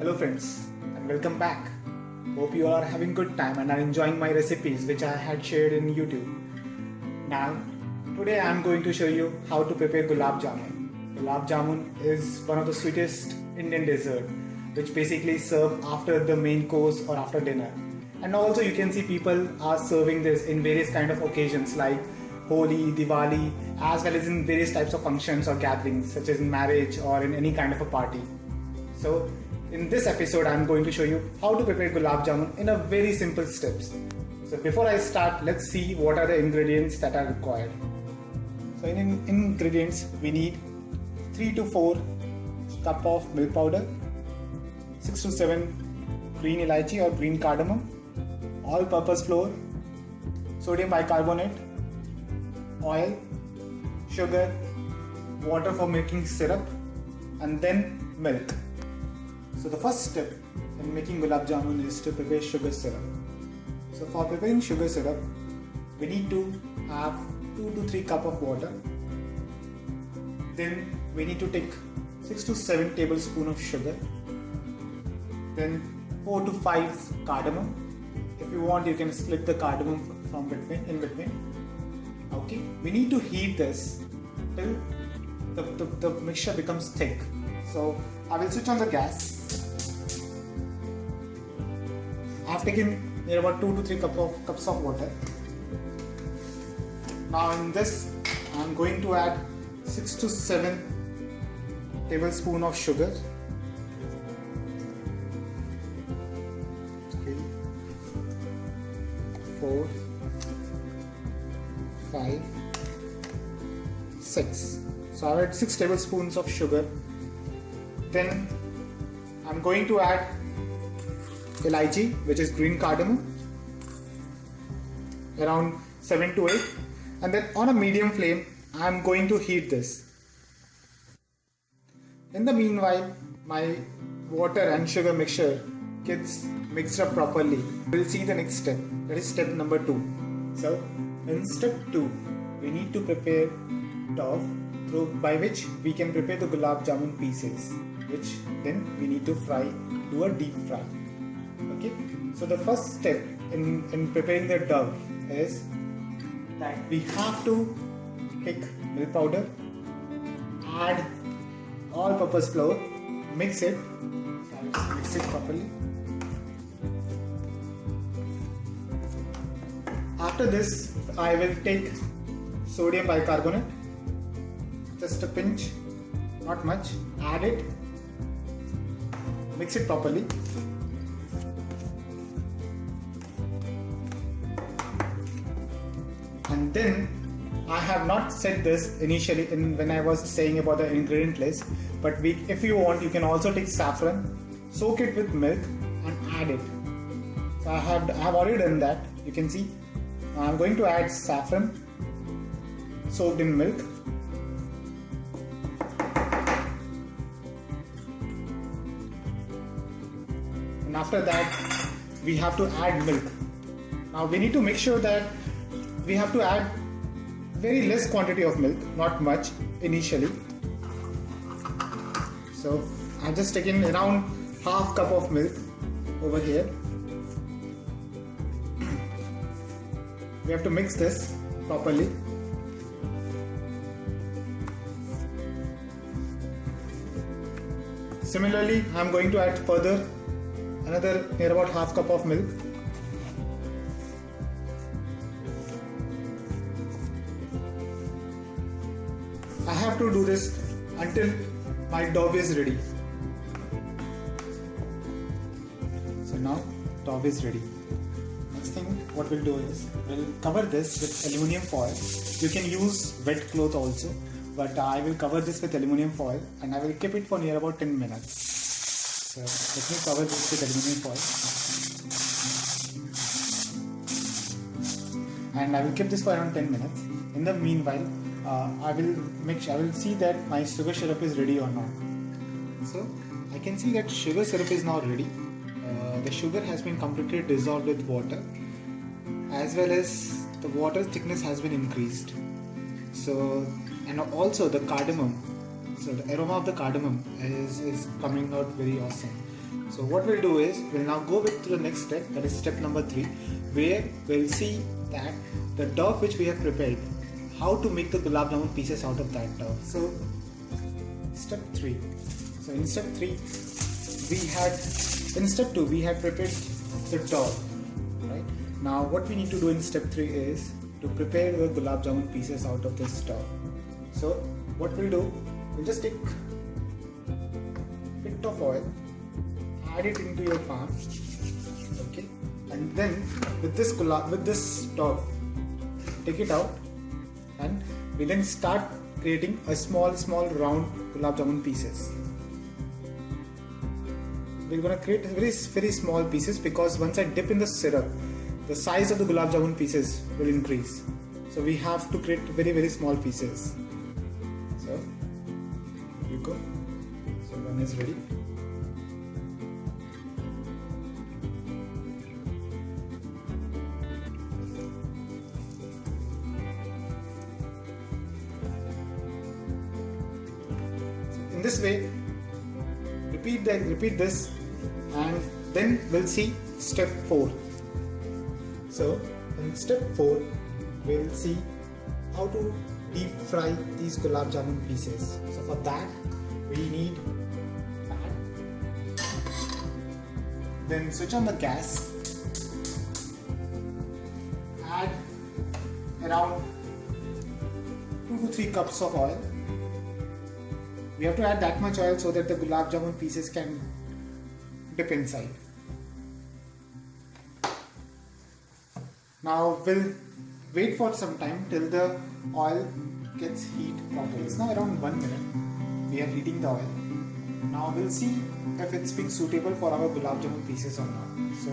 Hello friends and welcome back. Hope you all are having good time and are enjoying my recipes which I had shared in YouTube. Now today I am going to show you how to prepare gulab jamun. Gulab jamun is one of the sweetest Indian dessert which basically serve after the main course or after dinner. And also you can see people are serving this in various kind of occasions like Holi, Diwali, as well as in various types of functions or gatherings such as in marriage or in any kind of a party. So in this episode, I'm going to show you how to prepare gulab jamun in a very simple steps. So before I start, let's see what are the ingredients that are required. So in ingredients, we need 3 to 4 cup of milk powder, 6 to 7 green elaichi or green cardamom, all-purpose flour, sodium bicarbonate, oil, sugar, water for making syrup, and then milk. So the first step in making gulab jamun is to prepare sugar syrup. So for preparing sugar syrup, we need to have 2 to 3 cup of water. Then we need to take 6 to 7 tablespoons of sugar. Then 4 to 5 cardamom. If you want, you can split the cardamom in between. Okay, we need to heat this till the mixture becomes thick. So I will switch on the gas. I have taken near about 2 to 3 cups of water. Now in this I am going to add 6 to 7 tablespoons of sugar. 3, 4, 5, 6. So I have added 6 tablespoons of sugar. Then I am going to add elaichi, which is green cardamom, around 7 to 8, and then on a medium flame I am going to heat this. In the meanwhile, my water and sugar mixture gets mixed up properly. We'll see the next step, that is step number 2. So in step 2, we need to prepare dough by which we can prepare the gulab jamun pieces, which then we need to fry, do a deep fry. Okay, so the first step in preparing the dough is that we have to take milk powder, add all-purpose flour, mix it. So I'll mix it properly. After this, I will take sodium bicarbonate, just a pinch, not much, add it, mix it properly. And then I have not said this initially when I was saying about the ingredient list, but if you want, you can also take saffron, soak it with milk and add it. So I have already done that. You can see I'm going to add saffron soaked in milk. And after that we have to add milk. Now we need to make sure that we have to add very less quantity of milk, not much initially. So I've just taken around half cup of milk over here. We have to mix this properly. Similarly, I'm going to add further another near about half cup of milk. I have to do this until my dough is ready. So now dough is ready. Next thing what we'll do is we'll cover this with aluminium foil. You can use wet cloth also, but I will cover this with aluminium foil and I will keep it for near about 10 minutes. So let me cover this with aluminium foil and I will keep this for around 10 minutes. In the meanwhile, I will see that my sugar syrup is ready or not. So I can see that sugar syrup is now ready. The sugar has been completely dissolved with water, as well as the water thickness has been increased. So, and also the cardamom, so the aroma of the cardamom is coming out very awesome. So what we'll do is we'll now go to the next step, that is step number 3, where we'll see that the dough which we have prepared, how to make the gulab jamun pieces out of that dough. So step 3. So in step 3 in step 2 we had prepared the dough, right? Now what we need to do in step 3 is to prepare the gulab jamun pieces out of this dough. So what we'll do, we'll just take a bit of oil, add it into your pan, okay, and then with this dough, take it out, and we then start creating a small round gulab jamun pieces. We're gonna create very small pieces, because once I dip in the syrup, the size of the gulab jamun pieces will increase. So we have to create very small pieces. So here you go. So one is ready. In this way, repeat this, and then we'll see step 4. So in step 4, we'll see how to deep fry these gulab jamun pieces. So for that, we need pan. Then switch on the gas. Add around 2 to 3 cups of oil. We have to add that much oil so that the gulab jamun pieces can dip inside. Now we'll wait for some time till the oil gets heat properly. It's now around 1 minute. We are heating the oil. Now we'll see if it's been suitable for our gulab jamun pieces or not. So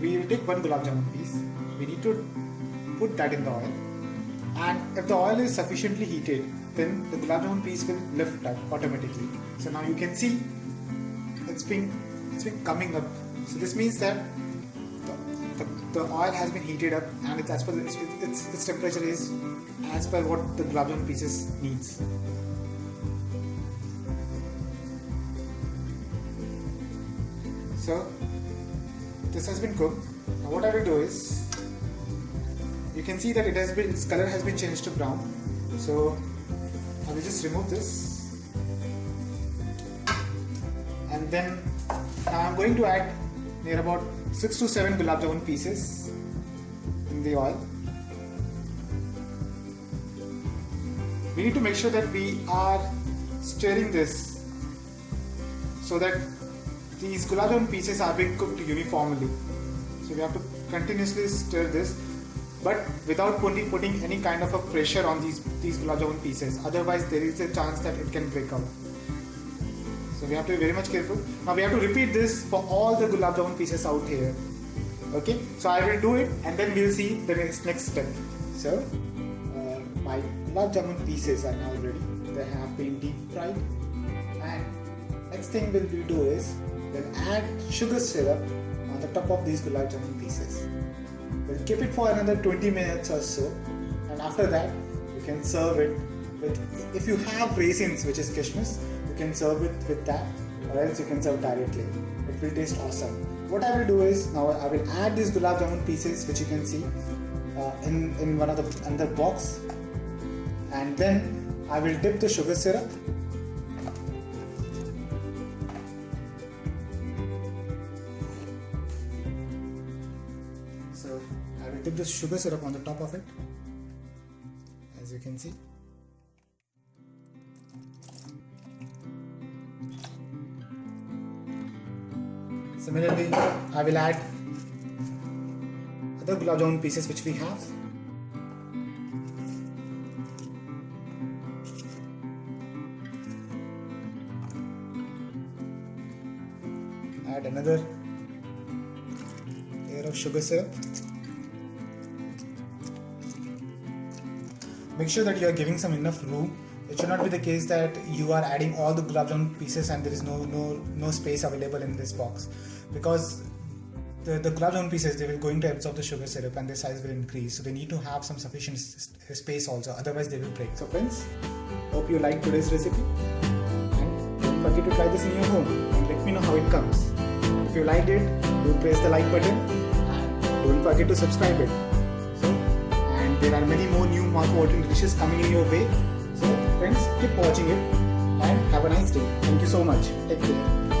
we will take one gulab jamun piece. We need to put that in the oil. And if the oil is sufficiently heated, then the gulab jamun piece will lift up automatically. So now you can see it's been coming up. So this means that the oil has been heated up, and it's as per its temperature is as per what the gulab jamun pieces needs. So this has been cooked. Now what I will do is, you can see that its color has been changed to brown. So I will just remove this, and then now I'm going to add near about 6 to 7 gulab jamun pieces in the oil. We need to make sure that we are stirring this so that these gulab jamun pieces are being cooked uniformly. So we have to continuously stir this, but without putting any kind of a pressure on these gulab jamun pieces. Otherwise there is a chance that it can break out. So we have to be very much careful. Now we have to repeat this for all the gulab jamun pieces out here. Okay, so I will do it, and then we'll see the next step. So my gulab jamun pieces are now ready. They have been deep fried, and next thing we'll do is we'll add sugar syrup on the top of these gulab jamun pieces. We'll keep it for another 20 minutes or so, and after that you can serve it with, if you have raisins, which is kishmish, you can serve it with that, or else you can serve directly. It will taste awesome. What I will do is, now I will add these gulab jamun pieces, which you can see in one of the another box, and then I will dip the sugar syrup. So I will dip the sugar syrup on the top of it, as you can see. Similarly, I will add other gulab jamun pieces which we have. Add another layer of sugar syrup. Make sure that you are giving some enough room. It should not be the case that you are adding all the gulab jamun pieces and there is no space available in this box, because the gulab jamun pieces, they will going to absorb the sugar syrup and their size will increase. So they need to have some sufficient space also, otherwise they will break. So friends, hope you liked today's recipe, and don't forget to try this in your home and let me know how it comes. If you liked it, do press the like button and don't forget to subscribe it. And there are many more new mouth-watering dishes coming in your way. So friends, keep watching it and have a nice day. Thank you so much. Take care.